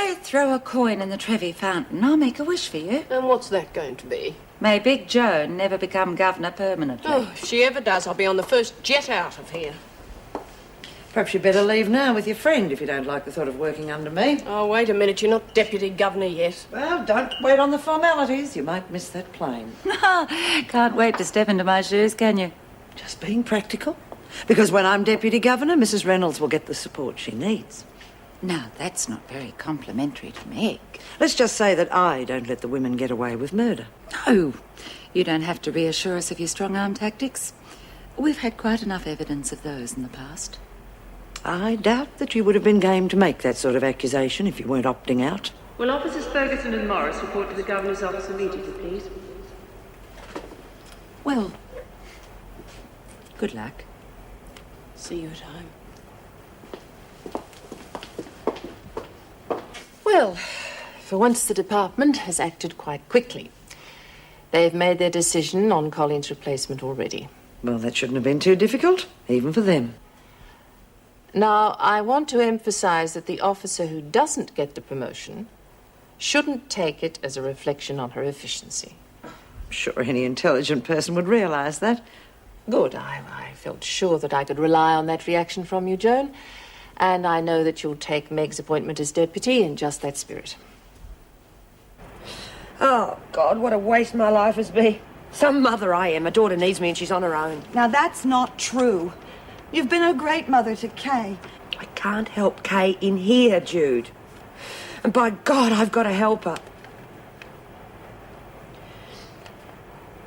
I throw a coin in the Trevi fountain, I'll make a wish for you. And what's that going to be? May Big Joan never become governor permanently. Oh, if she ever does, I'll be on the first jet out of here. Perhaps you'd better leave now with your friend if you don't like the thought of working under me. Oh, wait a minute. You're not deputy governor yet. Well, don't wait on the formalities. You might miss that plane. Can't wait to step into my shoes, can you? Just being practical. Because when I'm deputy governor, Mrs. Reynolds will get the support she needs. Now, that's not very complimentary to Meg. Let's just say that I don't let the women get away with murder. No, you don't have to reassure us of your strong-arm tactics. We've had quite enough evidence of those in the past. I doubt that you would have been game to make that sort of accusation if you weren't opting out. Will Officers Ferguson and Morris report to the Governor's office immediately, please? Well, good luck. See you at home. Well, for once the department has acted quite quickly. They've made their decision on Colleen's replacement already. Well, that shouldn't have been too difficult, even for them. Now, I want to emphasize that the officer who doesn't get the promotion shouldn't take it as a reflection on her efficiency. I'm sure any intelligent person would realize that. Good. I felt sure that I could rely on that reaction from you, Joan. And I know that you'll take Meg's appointment as deputy in just that spirit. Oh, God, what a waste my life has been. Some mother I am. My daughter needs me and she's on her own. Now, that's not true. You've been a great mother to Kay. I can't help Kay in here, Jude. And by God, I've got to help her.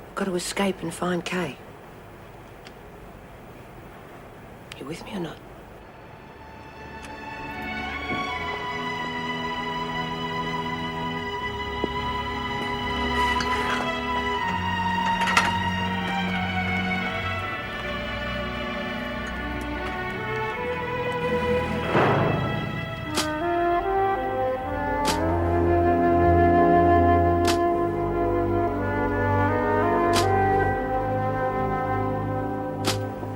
I've got to escape and find Kay. You with me or not?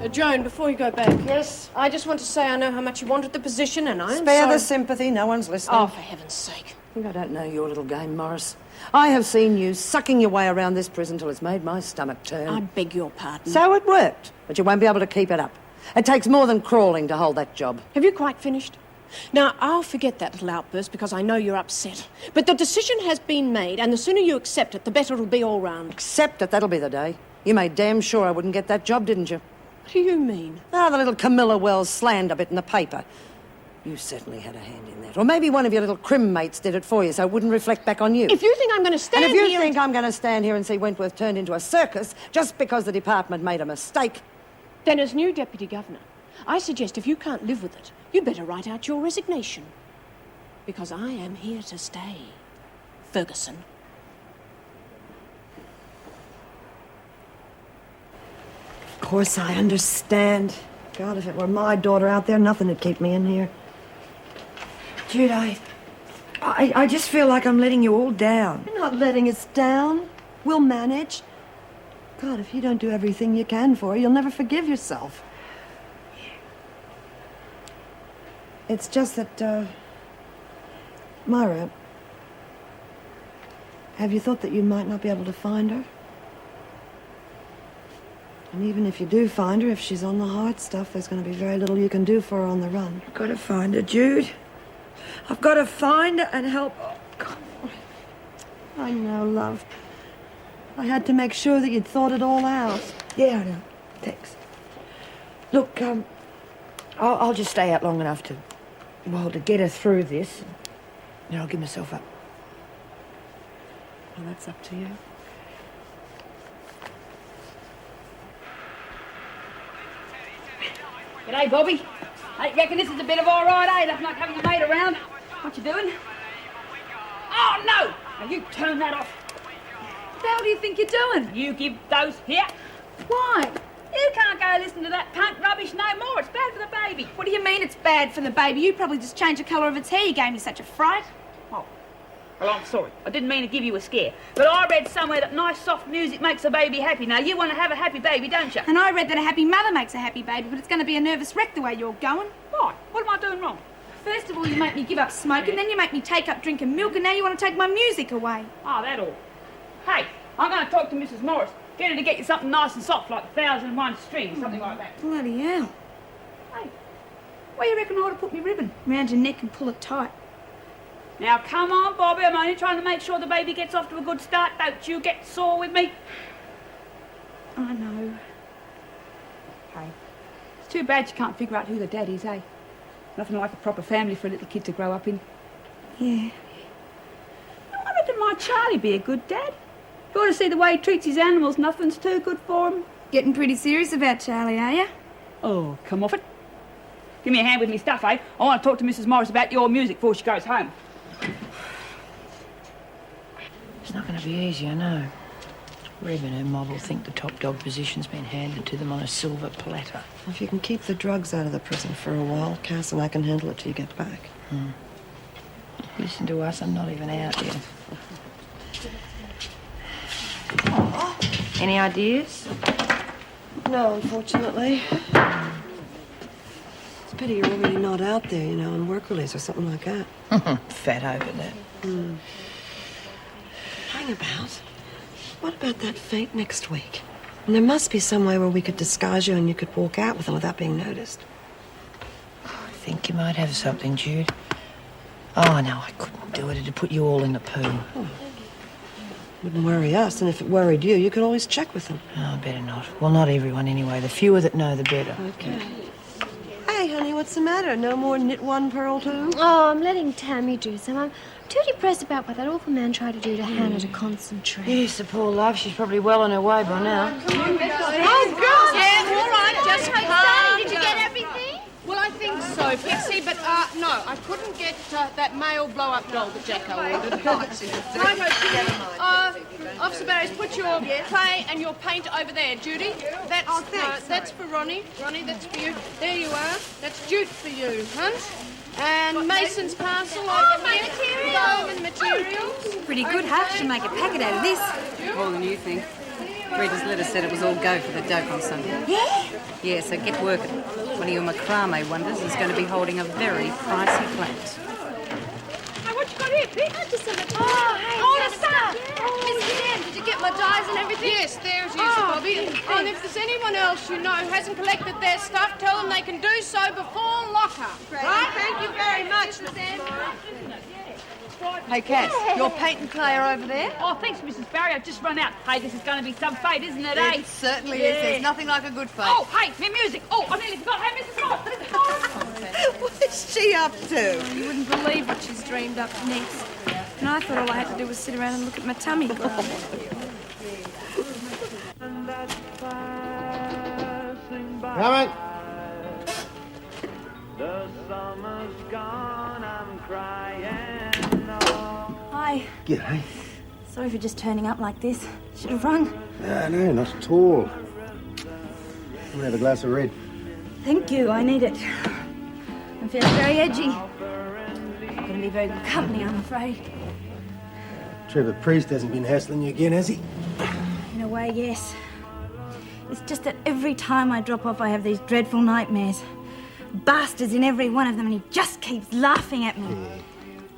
Joan, before you go back. Yes? I just want to say I know how much you wanted the position, and I'm Spare sorry. the sympathy. No one's listening. Oh, for heaven's sake. I think I don't know your little game, Morris. I have seen you sucking your way around this prison till it's made my stomach turn. I beg your pardon. So it worked, but you won't be able to keep it up. It takes more than crawling to hold that job. Have you quite finished? Now, I'll forget that little outburst because I know you're upset. But the decision has been made, and the sooner you accept it, the better it'll be all round. Accept it, that'll be the day. You made damn sure I wouldn't get that job, didn't you? What do you mean? Ah, the little Camilla Wells slander bit in the paper. You certainly had a hand in that. Or maybe one of your little crim mates did it for you so it wouldn't reflect back on you. If you think I'm going to stand and if you here think I'm going to stand here and see Wentworth turned into a circus just because the department made a mistake... Then as new deputy governor, I suggest if you can't live with it, you'd better write out your resignation. Because I am here to stay, Ferguson. Of course, I understand. God, if it were my daughter out there, nothing would keep me in here. Jude, I just feel like I'm letting you all down. You're not letting us down. We'll manage. God, if you don't do everything you can for her, you'll never forgive yourself. It's just that, Myra, have you thought that you might not be able to find her? And even if you do find her, if she's on the hard stuff, there's going to be very little you can do for her on the run. I've got to find her, Jude. I've got to find her and help her. Oh, God. I know, love. I had to make sure that you'd thought it all out. Yeah, I know. Thanks. Look, I'll just stay out long enough to get her through this. Then I'll give myself up. Well, that's up to you. G'day, Bobby. Hey, reckon this is a bit of all right, eh? Nothing like having your mate around. What you doing? Oh, no! Now, you turn that off. What the hell do you think you're doing? You give those here. Why? You can't go listen to that punk rubbish no more. It's bad for the baby. What do you mean it's bad for the baby? You probably just changed the colour of its hair. You gave me such a fright. Oh, well, I'm sorry. I didn't mean to give you a scare. But I read somewhere that nice, soft music makes a baby happy. Now, you want to have a happy baby, don't you? And I read that a happy mother makes a happy baby, but it's going to be a nervous wreck the way you're going. Why? What am I doing wrong? First of all, you make me give up smoking, then you make me take up drinking milk, and now you want to take my music away. Oh, that all. Hey, I'm going to talk to Mrs. Morris. Get her to get you something nice and soft, like 1001 Strings, something like that. Bloody hell. Hey, where you reckon I ought to put my ribbon? Round your neck and pull it tight. Now, come on, Bobby. I'm only trying to make sure the baby gets off to a good start. Don't you get sore with me. I know. Hey, it's too bad you can't figure out who the dad is, eh? Nothing like a proper family for a little kid to grow up in. Yeah. I reckon my Charlie be a good dad. You ought to see the way he treats his animals. Nothing's too good for him. Getting pretty serious about Charlie, are you? Oh, come off it. Give me a hand with me stuff, eh? I want to talk to Mrs. Morris about your music before she goes home. It's not going to be easy, I know. Reb and her mob will think the top dog position's been handed to them on a silver platter. If you can keep the drugs out of the prison for a while, Cass and I can handle it till you get back. Listen to us, I'm not even out yet. Any ideas? No, unfortunately. It's a pity you're already not out there, you know, on work release or something like that. Fat over that. Hang about. What about that fete next week? And there must be some way where we could disguise you and you could walk out with them without being noticed. I think you might have something, Jude. Oh, no, I couldn't do it. It'd put you all in the poo. Wouldn't worry us, and if it worried you, you could always check with them. Oh, better not. Well, not everyone anyway. The fewer that know, the better. Okay. Hey, honey, what's the matter? No more knit one, pearl two? Oh, I'm letting Tammy do some. I'm too depressed about what that awful man tried to do to Hannah to concentrate. Yes, the poor love. She's probably well on her way by now. Oh, girls! Yeah, all right, just calm Did you get everything? Well, I think so, Pixie, but no, I couldn't get that male blow-up doll that Jacko ordered. Officer Barry's put your clay and your paint over there, Judy. That's for Ronnie. Ronnie, that's for you. There you are. That's Jude for you, Hunt. And Mason's parcel over here. Foam and materials. Pretty good, huh? Should make a packet out of this. More than you think. Rita's letter said it was all go for the dope on Sunday. Yeah? Yeah, so get working. One of your macrame wonders is going to be holding a very pricey plant. Hey, what you got here, Pete? Oh, the stuff! Mr. Dan, did you get my dyes and everything? Yes, there's you, Bobby. And if there's anyone else you know hasn't collected their stuff, tell them they can do so before lock-up. Right? Thank you very much, Miss Anne. Hey, Cass, your paint and clay are over there? Oh, thanks, Mrs. Barry. I've just run out. Hey, this is going to be some fate, isn't it, eh? It certainly is. There's nothing like a good fate. Oh, hey, my music. Oh, I nearly forgot. Hey, Mrs. Morris. What's she up to? You wouldn't believe what she's dreamed up next. And I thought all I had to do was sit around and look at my tummy grow. Coming. Hi. G'day. Sorry for just turning up like this. Should have rung. No, not at all. We'll have a glass of red. Thank you, I need it. I'm feeling very edgy. Not going to be very good company, I'm afraid. Trevor Priest hasn't been hassling you again, has he? In a way, yes. It's just that every time I drop off, I have these dreadful nightmares. Bastards in every one of them, and he just keeps laughing at me.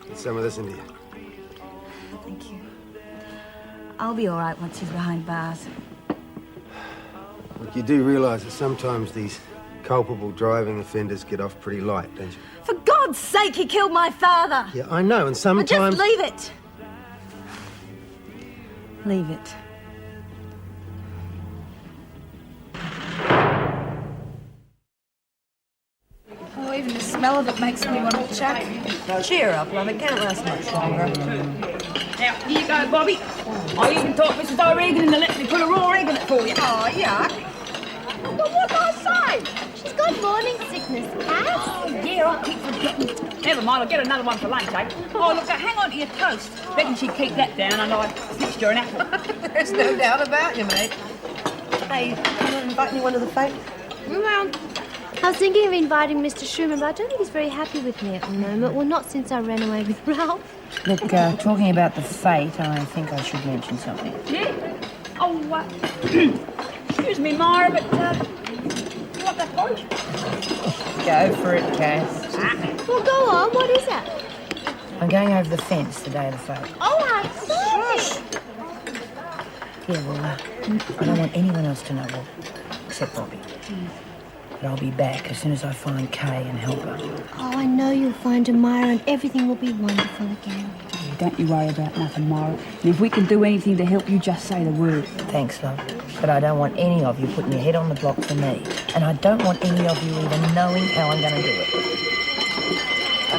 Get some of this into you. Thank you. I'll be all right once he's behind bars. Look, you do realise that sometimes these culpable driving offenders get off pretty light, don't you? For God's sake, he killed my father! Yeah, I know, and Now sometimes... just leave it! Leave it. Oh, even the smell of it makes me want to chuck. Cheer up, love. It can't last much longer. Now, here you go, Bobby. I even taught Mrs. O'Regan and let me put a raw egg in it for you. Oh, yuck. Well, what did I say? She's got morning sickness, Cass. Oh, yeah, I keep forgetting. Never mind, I'll get another one for lunch, eh? Oh, look, hang on to your toast. Reckon she'd keep that down, and I snitched her an apple. There's no doubt about you, mate. Hey, you not invite anyone to the fete? Well, I was thinking of inviting Mr. Schumann, but I don't think he's very happy with me at the moment. Well, not since I ran away with Ralph. Look, talking about the fate, I think I should mention something. Yeah? Oh, excuse me, Myra, but you want that punch? Go for it, Cass. Well, go on. What is it? I'm going over the fence the day of the vote. Oh, how exciting! Yeah, well, I don't want anyone else to know, well, except Bobby. But I'll be back as soon as I find Kay and help her. Oh, I know you'll find her, Myra, and everything will be wonderful again. Don't you worry about nothing, Myra. And if we can do anything to help you, just say the word. Thanks, love. But I don't want any of you putting your head on the block for me. And I don't want any of you even knowing how I'm going to do it.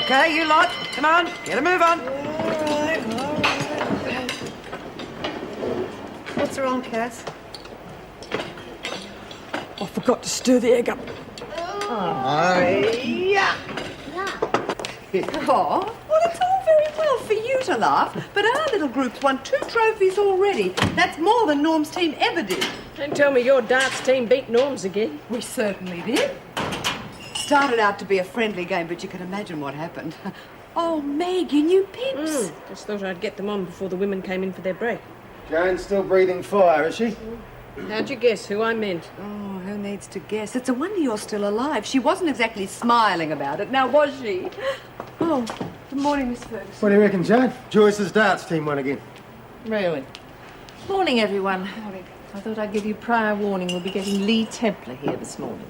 Okay, you lot, come on, get a move on. What's wrong, Cass? I forgot to stir the egg up. Yeah. Oh, well, it's all very well for you to laugh, but our little group's won 2 trophies already. That's more than Norm's team ever did. Don't tell me your darts team beat Norm's again. We certainly did. Started out to be a friendly game, but you can imagine what happened. Oh, Meg, your new pips. Just thought I'd get them on before the women came in for their break. Jane's still breathing fire, is she? How'd you guess who I meant? Oh, who needs to guess? It's a wonder you're still alive. She wasn't exactly smiling about it, now was she? Oh, good morning, Miss Ferguson. What do you reckon, Jane? Joyce's darts team won again. Really? Morning, everyone. Morning. I thought I'd give you prior warning. We'll be getting Lee Templar here this morning.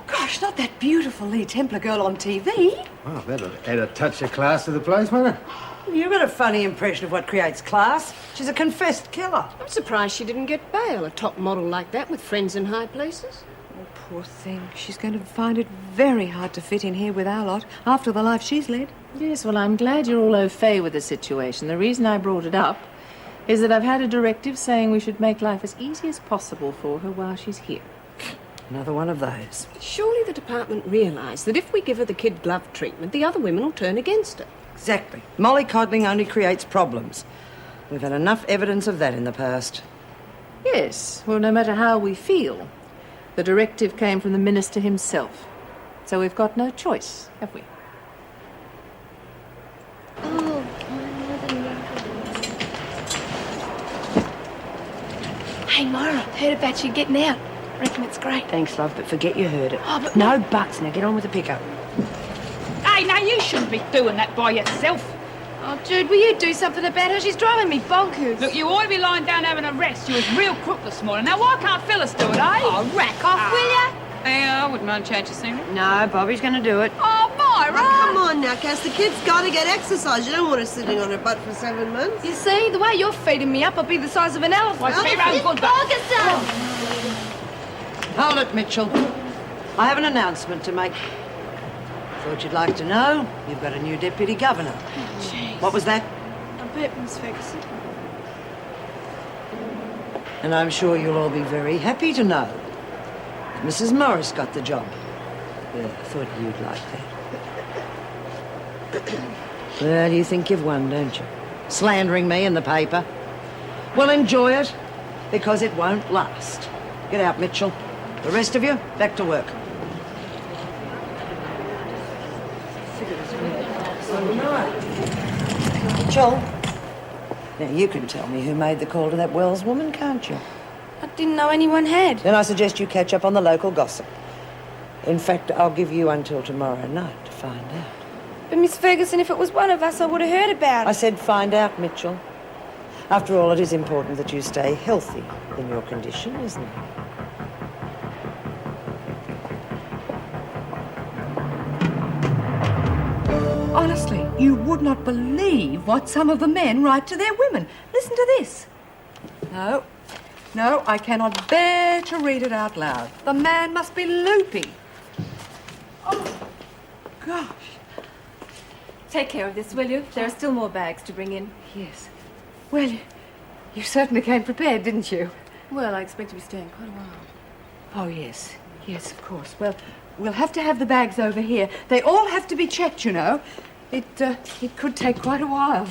Gosh, not that beautiful Lee Templar girl on TV. Well, that'll add a touch of class to the place, won't it? You've got a funny impression of what creates class. She's a confessed killer. I'm surprised she didn't get bail, a top model like that with friends in high places. Oh, poor thing. She's going to find it very hard to fit in here with our lot after the life she's led. Yes, well, I'm glad you're all au fait with the situation. The reason I brought it up is that I've had a directive saying we should make life as easy as possible for her while she's here. Another one of those. Surely the department realised that if we give her the kid glove treatment, the other women will turn against her. Exactly. Mollycoddling only creates problems. We've had enough evidence of that in the past. Yes, well, no matter how we feel, the directive came from the minister himself. So we've got no choice, have we? Oh, Hey, Myra, heard about you getting out. Reckon it's great. Thanks, love, but forget you heard it. Oh, but no buts. Now get on with the pickup. Hey, now you shouldn't be doing that by yourself. Oh, Jude, will you do something about her? She's driving me bonkers. Look, you ought to be lying down having a rest. You was real crook this morning. Now, why can't Phyllis do it, eh? Oh, rack off, will ya? Yeah, I wouldn't mind changing scenery. No, Bobby's going to do it. Oh, Myra! Come on now, Cass. The kid's got to get exercise. You don't want her sitting on her butt for 7 months. You see, the way you're feeding me up, I'll be the size of an elephant. Why, it's your own good back. Hold it, Mitchell. I have an announcement to make. Thought you'd like to know. You've got a new deputy governor. Jeez. What was that? I bet, Miss Ferguson. And I'm sure you'll all be very happy to know that Mrs. Morris got the job. Yeah, I thought you'd like that. Well, you think you've won, don't you? Slandering me in the paper. Well, enjoy it, because it won't last. Get out, Mitchell. The rest of you, back to work. Mitchell. Now, you can tell me who made the call to that Wells woman, can't you? I didn't know anyone had. Then I suggest you catch up on the local gossip. In fact, I'll give you until tomorrow night to find out. But, Miss Ferguson, if it was one of us, I would have heard about it. I said find out, Mitchell. After all, it is important that you stay healthy in your condition, isn't it? Honestly, you would not believe what some of the men write to their women. Listen to this. No, I cannot bear to read it out loud. The man must be loopy. Oh, gosh. Take care of this, will you? There are still more bags to bring in. Yes. Well, you certainly came prepared, didn't you? Well, I expect to be staying quite a while. Oh, yes. Yes, of course. Well, we'll have to have the bags over here. They all have to be checked, you know. It could take quite a while.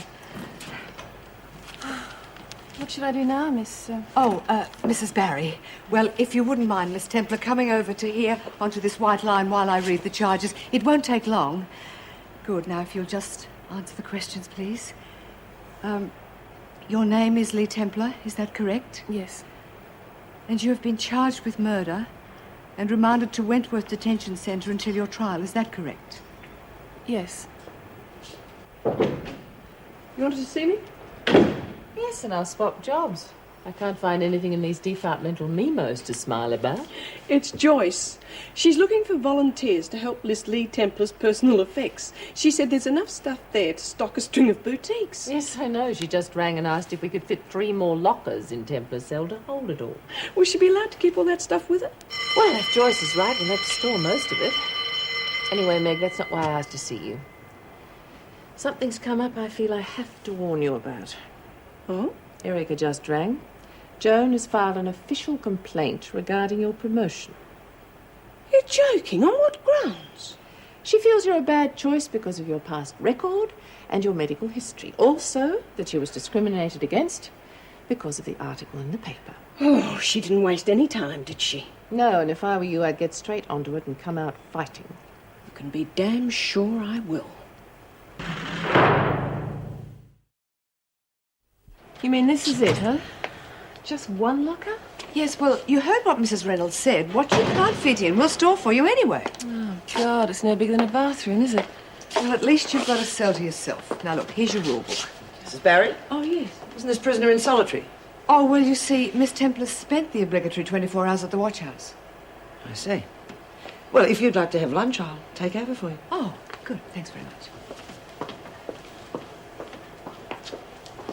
What should I do now, Miss... Mrs. Barry. Well, if you wouldn't mind, Miss Templar, coming over to here onto this white line while I read the charges. It won't take long. Good. Now, if you'll just answer the questions, please. Your name is Lee Templar, is that correct? Yes. And you have been charged with murder and remanded to Wentworth Detention Centre until your trial. Is that correct? Yes. You wanted to see me? Yes, and I'll swap jobs. I can't find anything in these departmental memos to smile about. It's Joyce. She's looking for volunteers to help list Lee Templar's personal effects. She said there's enough stuff there to stock a string of boutiques. Yes, I know. She just rang and asked if we could fit 3 more lockers in Templar's cell to hold it all. Will she be allowed to keep all that stuff with her? Well, if Joyce is right, we'll have to store most of it. Anyway, Meg, that's not why I asked to see you. Something's come up I feel I have to warn you about. Oh? Erica just rang. Joan has filed an official complaint regarding your promotion. You're joking? On what grounds? She feels you're a bad choice because of your past record and your medical history. Also, that she was discriminated against because of the article in the paper. Oh, she didn't waste any time, did she? No, and if I were you, I'd get straight onto it and come out fighting. You can be damn sure I will. You mean this is it, huh? Just one locker? Yes, well, you heard what Mrs. Reynolds said. What you can't fit in, we'll store for you anyway. Oh, God, it's no bigger than a bathroom, is it? Well, at least you've got a cell to yourself. Now, look, here's your rule book. Mrs. Barry? Oh, yes. Isn't this prisoner in solitary? Oh, well, you see, Miss Templar spent the obligatory 24 hours at the watch house. I see. Well, if you'd like to have lunch, I'll take over for you. Oh, good. Thanks very much.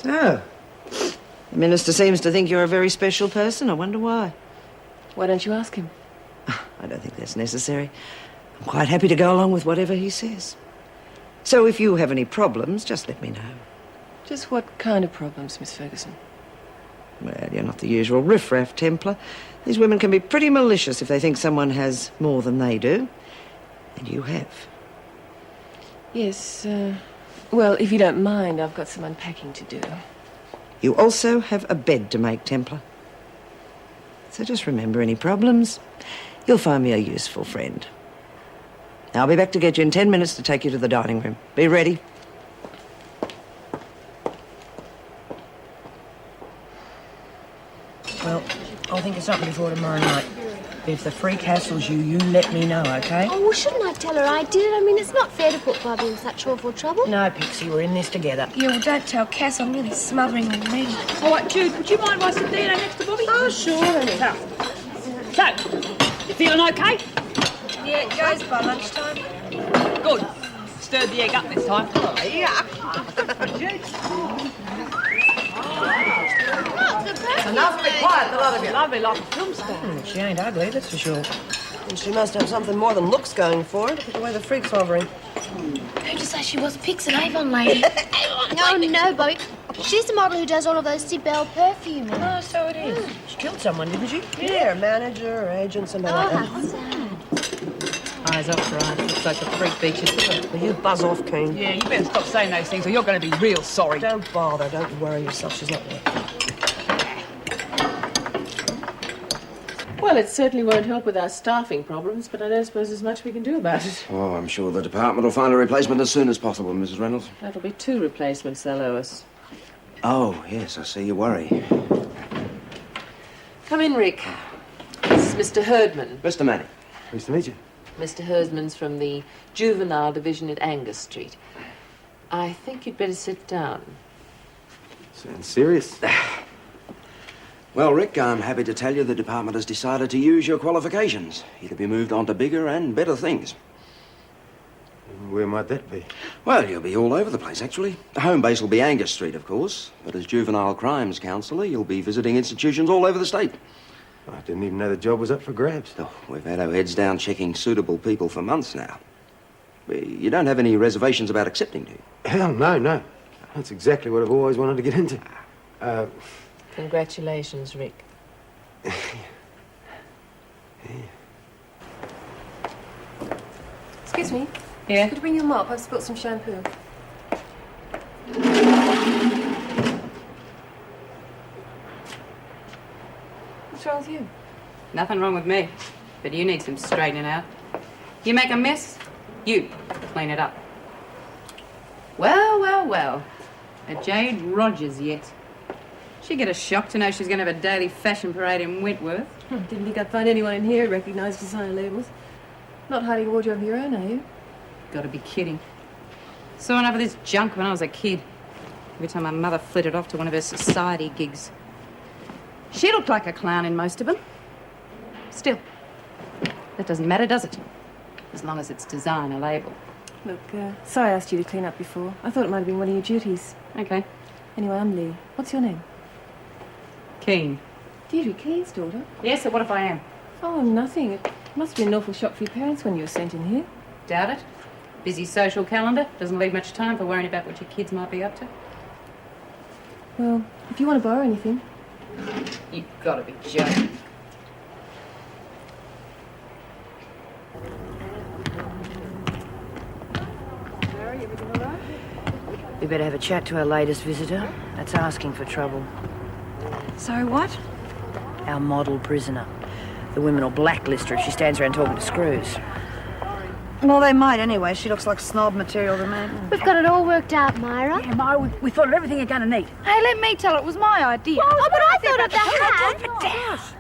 So, the minister seems to think you're a very special person. I wonder why. Why don't you ask him? I don't think that's necessary. I'm quite happy to go along with whatever he says. So if you have any problems, just let me know. Just what kind of problems, Miss Ferguson? Well, you're not the usual riff-raff Templar. These women can be pretty malicious if they think someone has more than they do. And you have. Yes, well, if you don't mind, I've got some unpacking to do. You also have a bed to make, Templar. So just remember, any problems, you'll find me a useful friend. I'll be back to get you in 10 minutes to take you to the dining room. Be ready. Well, I'll think of something before tomorrow night. If the freak hassles you, you let me know, okay? Oh, well, shouldn't I tell her I did it? I mean, it's not fair to put Bobby in such awful trouble. No, Pixie, we're in this together. Yeah, well, don't tell Cass. I'm really smothering already. All right, Jude, would you mind if I sit down next to Bobby? Oh, sure, honey. So, you feeling okay? Yeah, it goes by lunchtime. Good. Stirred the egg up this time. Enough, be quiet, the lot of you. Lovely, like a film star. She ain't ugly, that's for sure. And she must have something more than looks going for her. Look at the way the freak's hovering. Who'd you say she was? Pix and Avon lady. No, no, Bobby. She's the model who does all of those Sibel perfuming. Oh, so it is. She killed someone, didn't she? Yeah, manager or agent, somebody like that. how sad. Eyes off her eyes. Looks like a freak beaches. Will you buzz off, Keen? Yeah, you better stop saying those things or you're going to be real sorry. Don't bother. Don't worry yourself. She's not there. Well, it certainly won't help with our staffing problems, but I don't suppose there's much we can do about it. Oh, I'm sure the department will find a replacement as soon as possible, Mrs. Reynolds. That'll be 2 replacements they'll owe us. Oh, yes, I see you worry. Come in, Rick. This is Mr. Herdman. Mr. Manning. Nice to meet you. Mr. Herdman's from the Juvenile Division at Angus Street. I think you'd better sit down. Sounds serious. Well, Rick, I'm happy to tell you the department has decided to use your qualifications. You're to be moved on to bigger and better things. Where might that be? Well, you'll be all over the place, actually. The home base will be Angus Street, of course. But as juvenile crimes counsellor, you'll be visiting institutions all over the state. I didn't even know the job was up for grabs. Oh, we've had our heads down checking suitable people for months now. You don't have any reservations about accepting, do you? Hell, no. That's exactly what I've always wanted to get into. Congratulations, Rick. Excuse me. Yeah? Could you bring your mop? I've spilt some shampoo. What's wrong with you? Nothing wrong with me, but you need some straightening out. You make a mess, you clean it up. Well. A Jade Rogers yet. She'd get a shock to know she's going to have a daily fashion parade in Wentworth. Didn't think I'd find anyone in here who recognised designer labels. Not hiding a wardrobe of your own, are you? Gotta be kidding. Saw enough of this junk when I was a kid. Every time my mother flitted off to one of her society gigs. She looked like a clown in most of them. Still, that doesn't matter, does it? As long as it's designer label. Look, sorry I asked you to clean up before. I thought it might have been one of your duties. Okay. Anyway, I'm Lee. What's your name? Keen. Deirdre Keen's daughter? Yes, so what if I am? Oh, nothing. It must have been an awful shock for your parents when you were sent in here. Doubt it. Busy social calendar. Doesn't leave much time for worrying about what your kids might be up to. Well, if you want to borrow anything. You've got to be joking. We better have a chat to our latest visitor. That's asking for trouble. So what? Our model prisoner. The women will blacklist her if she stands around talking to screws. Well, they might anyway. She looks like snob material to me. We've got it all worked out, Myra. Yeah, Myra, we thought of everything you're going to need. Hey, let me tell it was my idea. Oh, but I thought of the hat.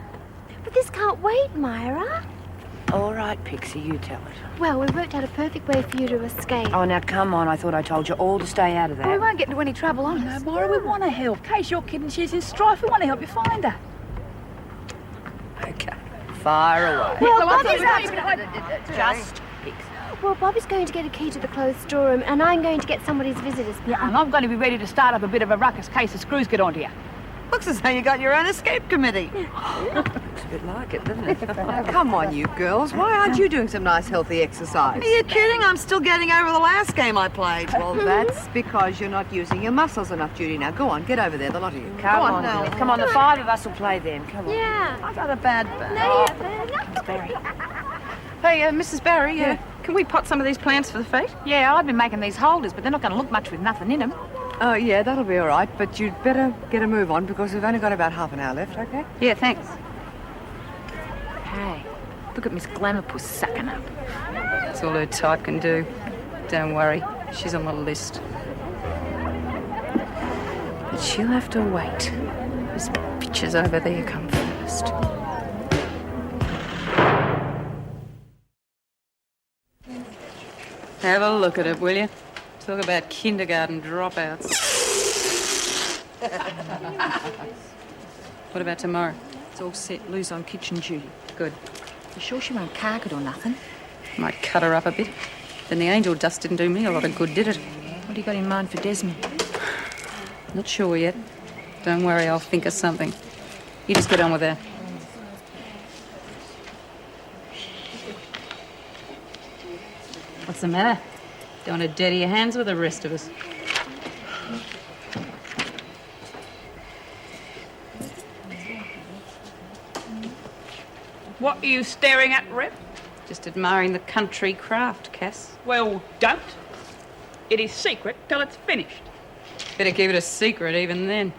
But this can't wait, Myra. All right, Pixie, you tell it. Well, we worked out a perfect way for you to escape. Oh, now come on. I thought I told you all to stay out of that. We won't get into any trouble, honest. No, Myra, we want to help. In case your kid and she's in strife, we want to help you find her. Okay. Fire away. Well, Bobby's Just Pixie. Well, Bobby's going to get a key to the clothes storeroom, and I'm going to get somebody's visitors pass. Yeah, and I'm going to be ready to start up a bit of a ruckus in case the screws get onto you. Looks as though you got your own escape committee. Looks a bit like it, doesn't it? Now, come on, you girls. Why aren't you doing some nice, healthy exercise? Are you kidding? I'm still getting over the last game I played. Well, that's because you're not using your muscles enough, Judy. Now, go on, get over there, the lot of you. Come on, now. Come on, the five of us will play then. Come on. Yeah. I got a bad back. No, Barry. Hey, Mrs. Barry, can we pot some of these plants for the feet? Yeah, I've been making these holders, but they're not going to look much with nothing in them. Oh, yeah, that'll be all right, but you'd better get a move on because we've only got about half an hour left, okay? Yeah, thanks. Hey, look at Miss Glamourpuss sucking up. That's all her type can do. Don't worry, she's on the list. But she'll have to wait. Those bitches over there come first. Have a look at it, will you? Talk about kindergarten dropouts. What about tomorrow? It's all set. Lou's on kitchen duty. Good. You sure she won't cark it or nothing? Might cut her up a bit. Then the angel dust didn't do me a lot of good, did it? What do you got in mind for Desmond? Not sure yet. Don't worry, I'll think of something. You just get on with that. What's the matter? Don't want to dirty your hands with the rest of us. What are you staring at, Rep? Just admiring the country craft, Cass. Well, don't. It is secret till it's finished. Better keep it a secret even then.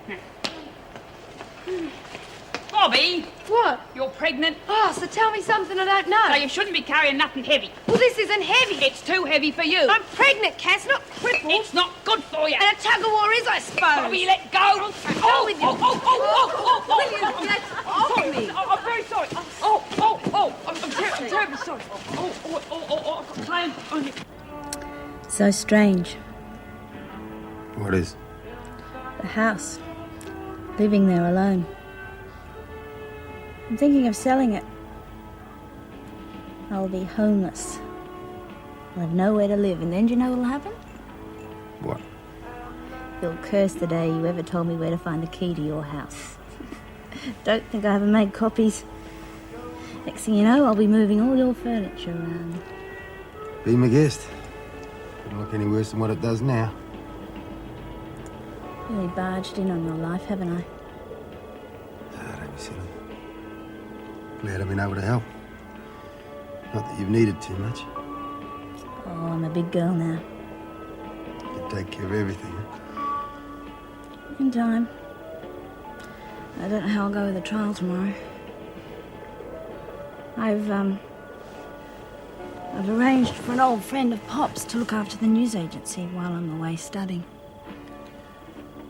Bobby! What? You're pregnant. Oh, so tell me something I don't know. So you shouldn't be carrying nothing heavy. Well, this isn't heavy. It's too heavy for you. I'm pregnant, Cass, not crippled. It's not good for you. And a tug-of-war is, I suppose. Bobby, let go. Oh, with you. Oh, That's off me. I'm very sorry. I'm terribly sorry. I've got clams on you. So strange. What is? The house. Living there alone. I'm thinking of selling it. I'll be homeless. I'll have nowhere to live, and then do you know what'll happen? What? You'll curse the day you ever told me where to find the key to your house. Don't think I haven't made copies. Next thing you know, I'll be moving all your furniture around. Be my guest. Doesn't look any worse than what it does now. Really barged in on your life, haven't I? Ah, don't be silly. Glad I've been able to help. Not that you've needed too much. Oh, I'm a big girl now. You take care of everything, huh? In time. I don't know how I'll go with the trial tomorrow. I've arranged for an old friend of Pop's to look after the news agency while I'm away studying.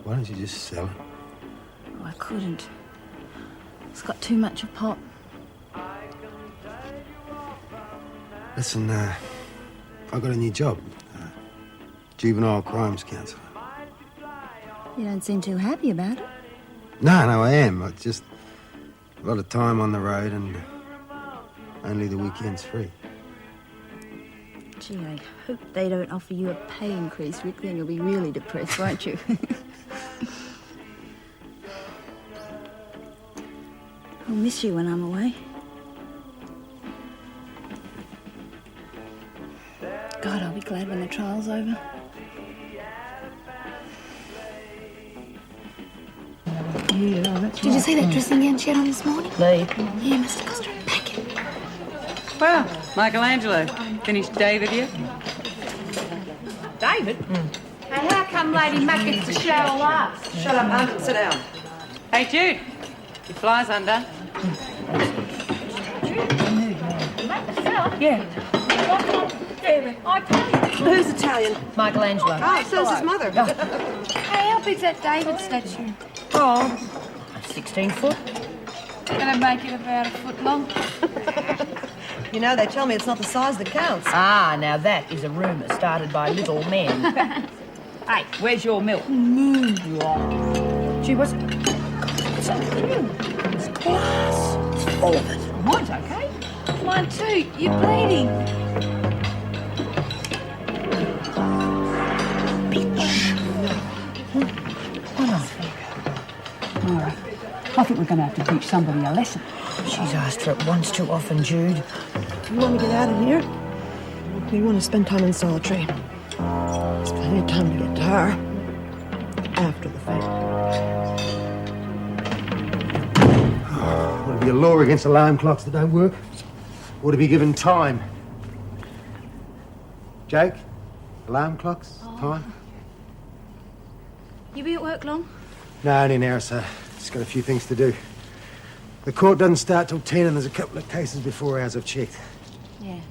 Why don't you just sell it? Oh, I couldn't. It's got too much of Pop. Listen, I got a new job. Juvenile crimes counsellor. You don't seem too happy about it. No, I am. It's just a lot of time on the road and only the weekends free. Gee, I hope they don't offer you a pay increase, Rick. Then you'll be really depressed, won't you? I'll miss you when I'm away. God, I'll be glad when the trial's over. Did you see that dressing gown she had on this morning? Lee. Yeah, Mr. Costa, pack it. Well, Michelangelo, finished David yet? David? Hey, how come Lady Mac gets to shower last? Shut up, Aunt, and sit down. Hey, Jude, your fly's undone. Yeah. Who's Italian? Michelangelo. Oh, so's his mother. Hey, how big's that David statue? Oh, 16 foot. Gonna make it about a foot long. You know, they tell me it's not the size that counts. Ah, now that is a rumour started by little men. Hey, where's your milk? Gee, what's it? It's glass. It's full of it. Mine's okay. Mine too. You're bleeding. Mara, I think we're going to have to teach somebody a lesson. She's asked for it once too often, Jude. You want to get out of here? You want to spend time in solitary. There's plenty of time to get to her. After the fact. Would it be a law against alarm clocks that don't work? Or to be given time? Jake? Alarm clocks? Time? You be at work long? No, only an hour, sir. Just got a few things to do. The court doesn't start till 10 and there's a couple of cases before hours I've checked. Yeah.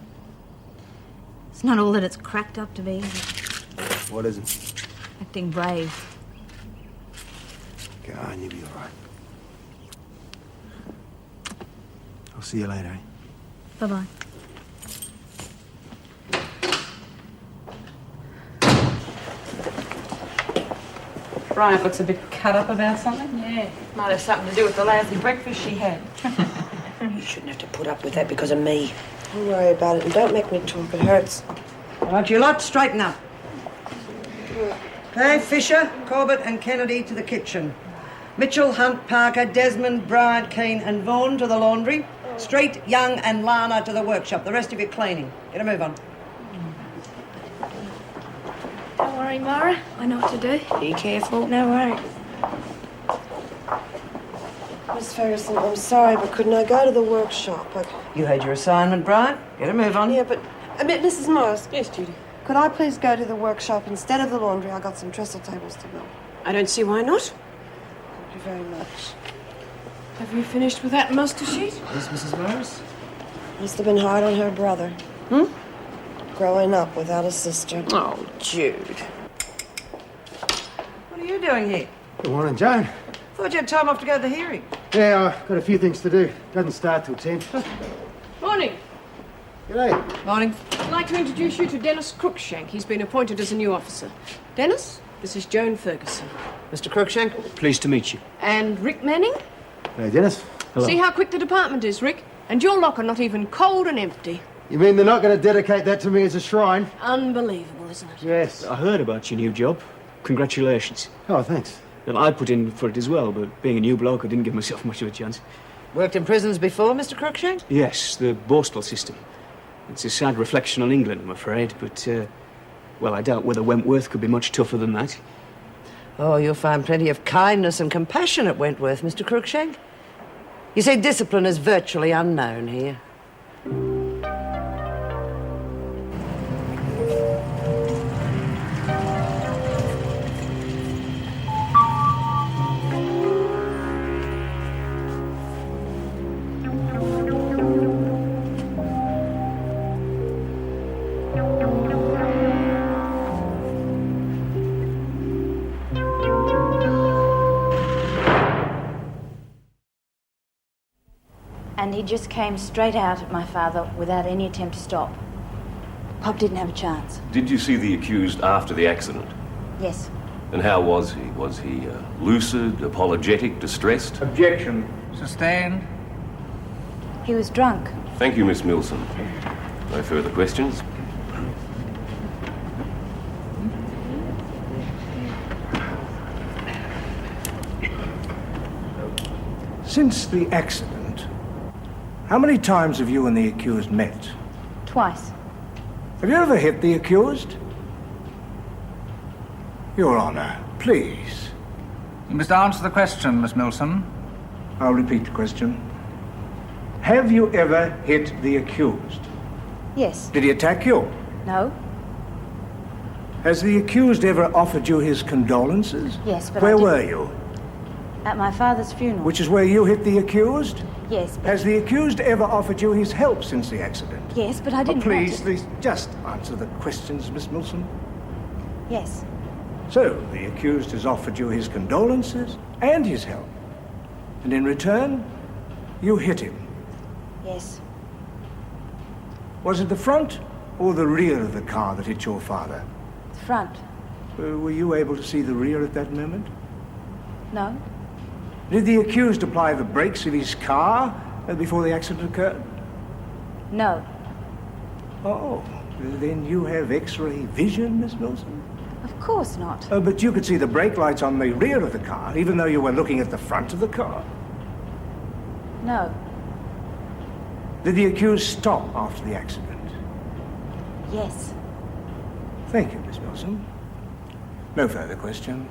It's not all that it's cracked up to be, is it? What isn't? Acting brave. Go on, you'll be all right. I'll see you later, eh? Bye-bye. Bryant looks a bit cut up about something. Yeah, might have something to do with the lousy breakfast she had. You shouldn't have to put up with that because of me. Don't worry about it and don't make me talk. It hurts. All right, you lot, straighten up. Okay, Fisher, Corbett and Kennedy to the kitchen. Mitchell, Hunt, Parker, Desmond, Bryant, Keane and Vaughan to the laundry. Street, Young and Lana to the workshop. The rest of you cleaning. Get a move on. Don't worry, Mara. I know what to do. Be careful. No worry. Miss Ferguson, I'm sorry, but couldn't I go to the workshop? You had your assignment, Bryant. Get a move on. Yeah, but... Mrs. Morris. Yes, Judy? Could I please go to the workshop instead of the laundry? I got some trestle tables to build. I don't see why not. Thank you very much. Have you finished with that master sheet? Yes, Mrs. Morris? Must have been hard on her brother. Hmm? Growing up without a sister. Oh, Jude. What are you doing here? Good morning, Joan. Thought you had time off to go to the hearing. Yeah, I've got a few things to do. Doesn't start till 10. Morning. G'day. Morning. I'd like to introduce you to Dennis Crookshank. He's been appointed as a new officer. Dennis, this is Joan Ferguson. Mr. Crookshank? Pleased to meet you. And Rick Manning. Hey, Dennis. Hello. See how quick the department is, Rick? And your locker not even cold and empty. You mean they're not going to dedicate that to me as a shrine? Unbelievable, isn't it? Yes. I heard about your new job. Congratulations. Oh, thanks. Well, I put in for it as well, but being a new bloke, I didn't give myself much of a chance. Worked in prisons before, Mr. Crookshank? Yes, the Borstal system. It's a sad reflection on England, I'm afraid, but, well, I doubt whether Wentworth could be much tougher than that. Oh, you'll find plenty of kindness and compassion at Wentworth, Mr. Crookshank. You see, discipline is virtually unknown here. And he just came straight out at my father without any attempt to stop. Pop didn't have a chance. Did you see the accused after the accident? Yes. And how was he? Was he lucid, apologetic, distressed? Objection. Sustained. He was drunk. Thank you, Miss Milson. No further questions? Since the accident, how many times have you and the accused met? Twice. Have you ever hit the accused? Your Honor, please. You must answer the question, Miss Milson. I'll repeat the question. Have you ever hit the accused? Yes. Did he attack you? No. Has the accused ever offered you his condolences? Yes, but Where I were didn't. you? At my father's funeral. Which is where you hit the accused? Yes, but... Has the accused ever offered you his help since the accident? Yes, but I didn't Please, want to... please, just answer the questions, Miss Milson. Yes. So, the accused has offered you his condolences and his help. And in return, you hit him. Yes. Was it the front or the rear of the car that hit your father? The front. Were you able to see the rear at that moment? No. Did the accused apply the brakes of his car before the accident occurred? No. Oh, then you have X-ray vision, Miss Milson? Of course not. But you could see the brake lights on the rear of the car, even though you were looking at the front of the car. No. Did the accused stop after the accident? Yes. Thank you, Miss Milson. No further questions.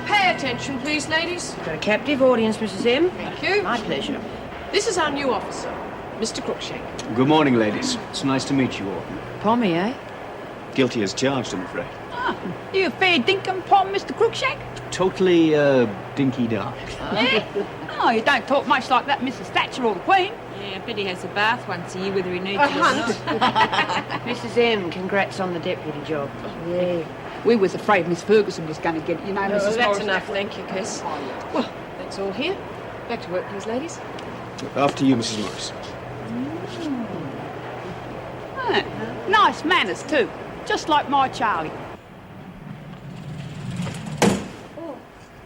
Pay attention, please, ladies. Got a captive audience, Mrs. M. Thank you. My pleasure. This is our new officer, Mr. Crookshank. Good morning, ladies. It's nice to meet you all. Pommy, eh? Guilty as charged, I'm afraid. You a fair dinkum pom, Mr. Crookshank? Totally, dinky dark. Eh? Oh, you don't talk much like that, Mrs. Thatcher or the Queen. Yeah, I bet he has a bath once a year, whether he needs A it or not. Mrs. M, congrats on the deputy job. Yeah. We was afraid Miss Ferguson was going to get it, you know, Oh, Mrs. that's Morris. enough, thank you, Kiss. Well, that's all here. Back to work, please, ladies. After you, Mrs. Morris. Ah, nice manners, too. Just like my Charlie.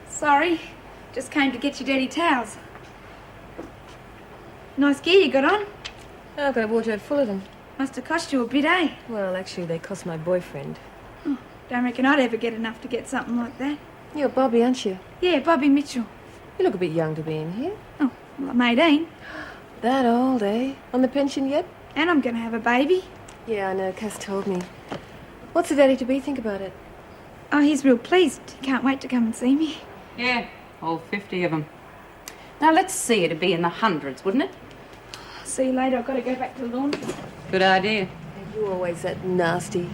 Sorry. Just came to get your dirty towels. Nice gear you got on. Oh, I've got a wardrobe full of them. Must have cost you a bit, eh? Well, actually, they cost my boyfriend. Don't reckon I'd ever get enough to get something like that. You're Bobby, aren't you? Yeah, Bobby Mitchell. You look a bit young to be in here. Oh, well, I'm 18. That old, eh? On the pension yet? And I'm going to have a baby. Yeah, I know. Cass told me. What's the daddy-to-be think about it? Oh, he's real pleased. He can't wait to come and see me. Yeah, all 50 of them. Now, let's see, it'd be in the hundreds, wouldn't it? See you later. I've got to go back to the laundry. Good idea. And you're always that nasty.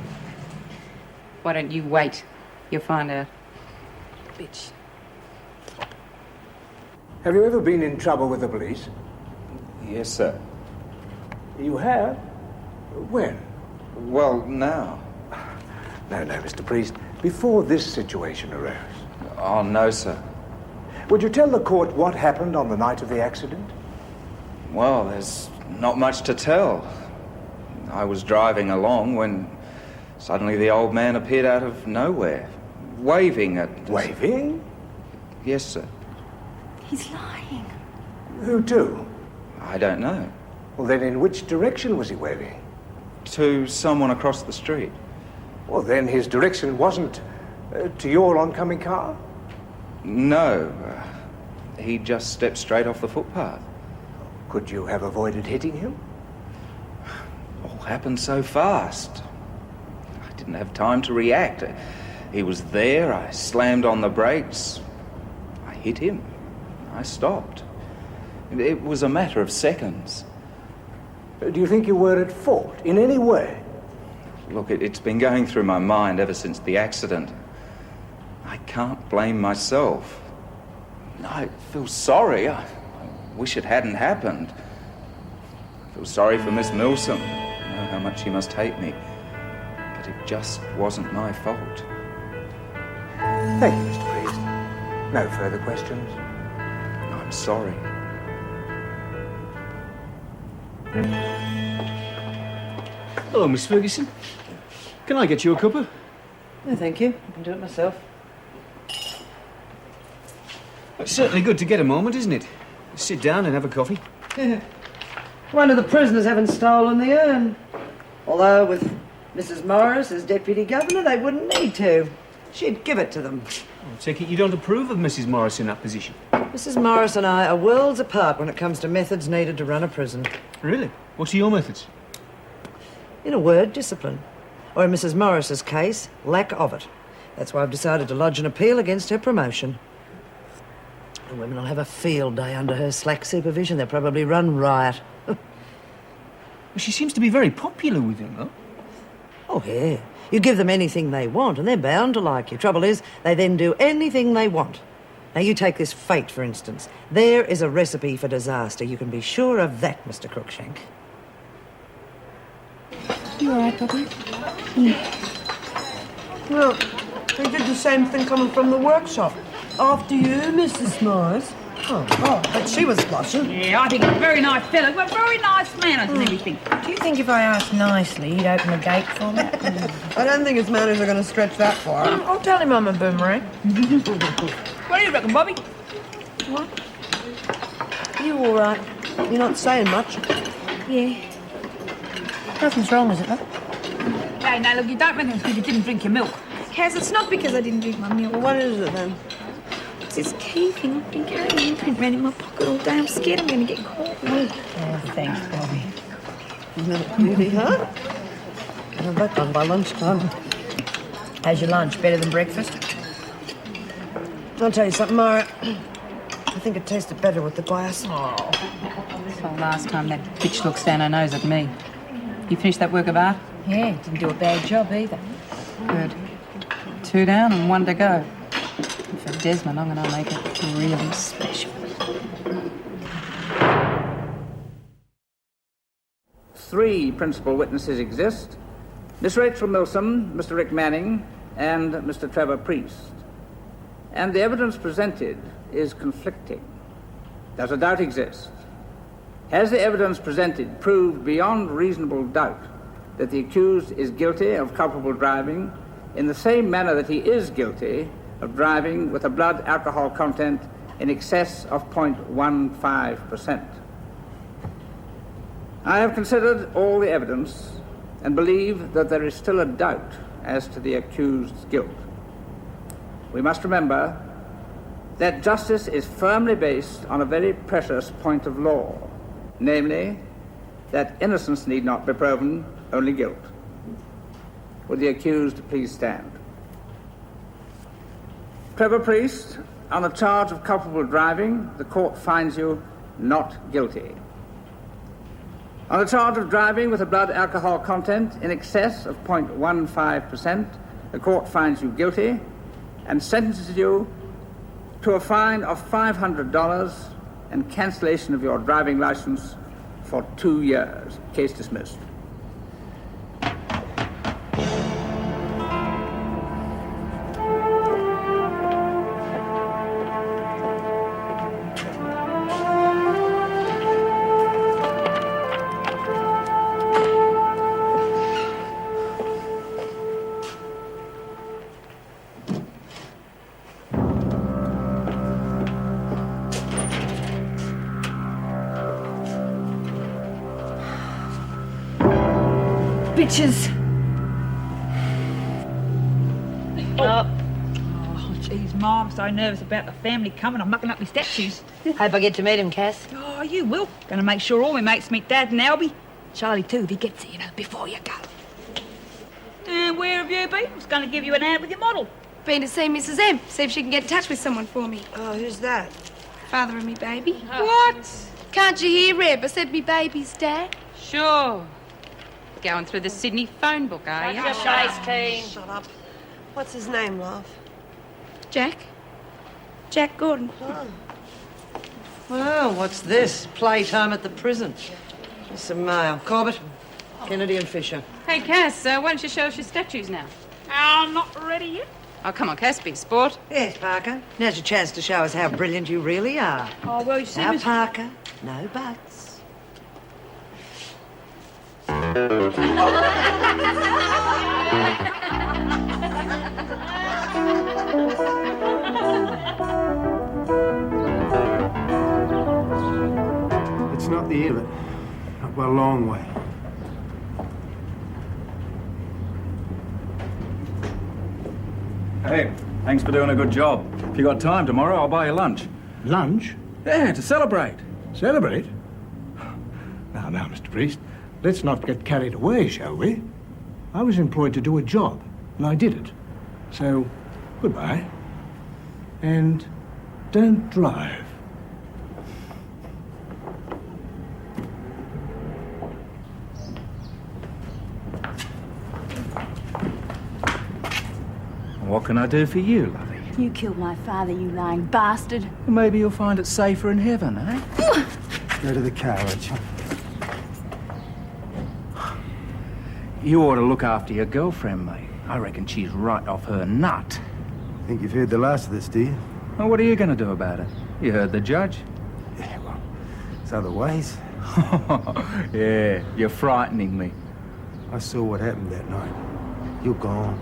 Why don't you wait? You'll find out. Bitch. Have you ever been in trouble with the police? Yes, sir. You have? When? Well, now. No, Mr. Priest. Before this situation arose. Oh, no, sir. Would you tell the court what happened on the night of the accident? Well, there's not much to tell. I was driving along when suddenly the old man appeared out of nowhere, waving at us. Waving? Yes, sir. He's lying. Who to? I don't know. Well, then in which direction was he waving? To someone across the street. Well, then his direction wasn't to your oncoming car? No. He just stepped straight off the footpath. Could you have avoided hitting him? All happened so fast. I didn't have time to react. He was there, I slammed on the brakes. I hit him. I stopped. It was a matter of seconds. Do you think you were at fault in any way? Look, it's been going through my mind ever since the accident. I can't blame myself. I feel sorry. I wish it hadn't happened. I feel sorry for Miss Milsom. I know how much she must hate me. But it just wasn't my fault. Thank you, Mr. Priest. No further questions? I'm sorry. Hello, Miss Ferguson. Can I get you a cuppa? No, thank you. I can do it myself. It's certainly good to get a moment, isn't it? Sit down and have a coffee. One of the prisoners haven't stolen the urn. Although with Mrs. Morris as Deputy Governor, they wouldn't need to. She'd give it to them. I take it you don't approve of Mrs. Morris in that position? Mrs. Morris and I are worlds apart when it comes to methods needed to run a prison. Really? What are your methods? In a word, discipline. Or in Mrs. Morris's case, lack of it. That's why I've decided to lodge an appeal against her promotion. The women will have a field day under her slack supervision. They'll probably run riot. Well, she seems to be very popular with him, though. Oh, yeah. You give them anything they want, and they're bound to like you. Trouble is, they then do anything they want. Now, you take this fate, for instance. There is a recipe for disaster. You can be sure of that, Mr. Crookshank. You all right, Poppy? Well, they did the same thing coming from the workshop. After you, Mrs. Morris. Oh, but she was blushing. Yeah, I think he's a very nice fellow. Well, very nice manners and everything. Do you think if I asked nicely, he'd open the gate for me? I don't think his manners are going to stretch that far. I'll tell him I'm a boomerang. What do you reckon, Bobby? What? You all right? You're not saying much. Yeah. Nothing's wrong, is it, love? Hey, now, look, you don't reckon it's because you didn't drink your milk. Kaz, it's not because I didn't drink my milk. Well, what is it, then? It's this key thing. I've been carrying the imprint around in my pocket all day. I'm scared I'm going to get caught. Oh, thanks, Bobby. Really, huh? I'll be back on by lunchtime. How's your lunch? Better than breakfast? I'll tell you something, Mara. I think it tasted better with the glass. Oh. Well, last time that bitch looked down her nose at me. You finished that work of art? Yeah, didn't do a bad job either. Good. 2 down and 1 to go. And for Desmond, I'm going to make it really special. 3 principal witnesses exist. Miss Rachel Milsom, Mr. Rick Manning, and Mr. Trevor Priest. And the evidence presented is conflicting. Does a doubt exist? Has the evidence presented proved beyond reasonable doubt that the accused is guilty of culpable driving in the same manner that he is guilty of driving with a blood alcohol content in excess of 0.15%? I have considered all the evidence and believe that there is still a doubt as to the accused's guilt. We must remember that justice is firmly based on a very precious point of law, namely, that innocence need not be proven, only guilt. Would the accused please stand? Trevor Priest, on the charge of culpable driving, the court finds you not guilty. On the charge of driving with a blood alcohol content in excess of 0.15%, the court finds you guilty and sentences you to a fine of $500 and cancellation of your driving license for 2 years. Case dismissed. Bitches. Oh, jeez, Ma, I'm so nervous about the family coming. I'm mucking up my statues. Hope I get to meet him, Cass. Oh, you will. Gonna make sure all my mates meet Dad and Albie. Charlie, too, if he gets here, before you go. And where have you been? I was gonna give you an ad with your model. Been to see Mrs. M. See if she can get in touch with someone for me. Oh, who's that? Father of me baby. What? Can't you hear, Reb? I said me baby's dad. Sure. Going through the Sydney phone book, are you? Shut up. What's his name, love? Jack. Jack Gordon. Oh. Well, what's this? Playtime at the prison. Here's some mail. Corbett, Kennedy and Fisher. Hey, Cass, why don't you show us your statues now? I'm not ready yet. Oh, come on, Cass, big sport. Yes, Parker. Now's your chance to show us how brilliant you really are. Oh, well, you see, Now, Miss... Parker, no buts. It's not the Elet. Not by a long way. Hey, thanks for doing a good job. If you got time tomorrow, I'll buy you lunch. Lunch? Yeah, to celebrate. Celebrate? Now, Mr. Priest, let's not get carried away, shall we? I was employed to do a job, and I did it. So, goodbye. And don't drive. What can I do for you, lovey? You killed my father, you lying bastard. Maybe you'll find it safer in heaven, eh? Go to the carriage. You ought to look after your girlfriend, mate. I reckon she's right off her nut. Think you've heard the last of this, do you? Well, what are you going to do about it? You heard the judge. Yeah, well, there's other ways. Yeah, you're frightening me. I saw what happened that night. You're gone.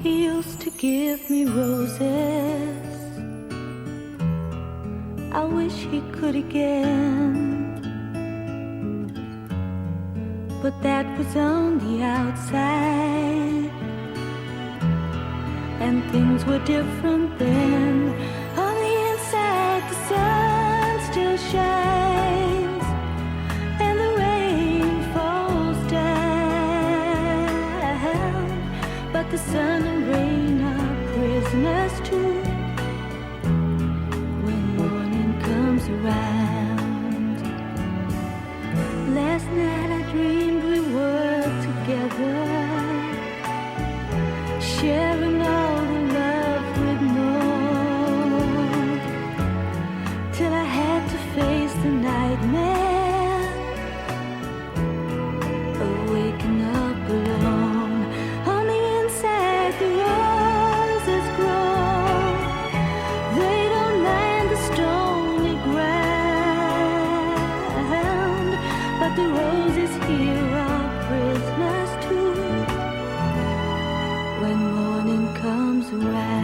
He used to give me roses. I wish he could again. But that was on the outside, and things were different then. On the inside, the sun still shines, and the rain falls down. But the sun and rain are prisoners too when morning comes around. Last night I dreamed we were together, sharing all the love we'd known, till I had to face the nightmare of waking up alone. On the inside, the roses grow. They don't mind the stony ground, but the roses here are prisoners too when morning comes around.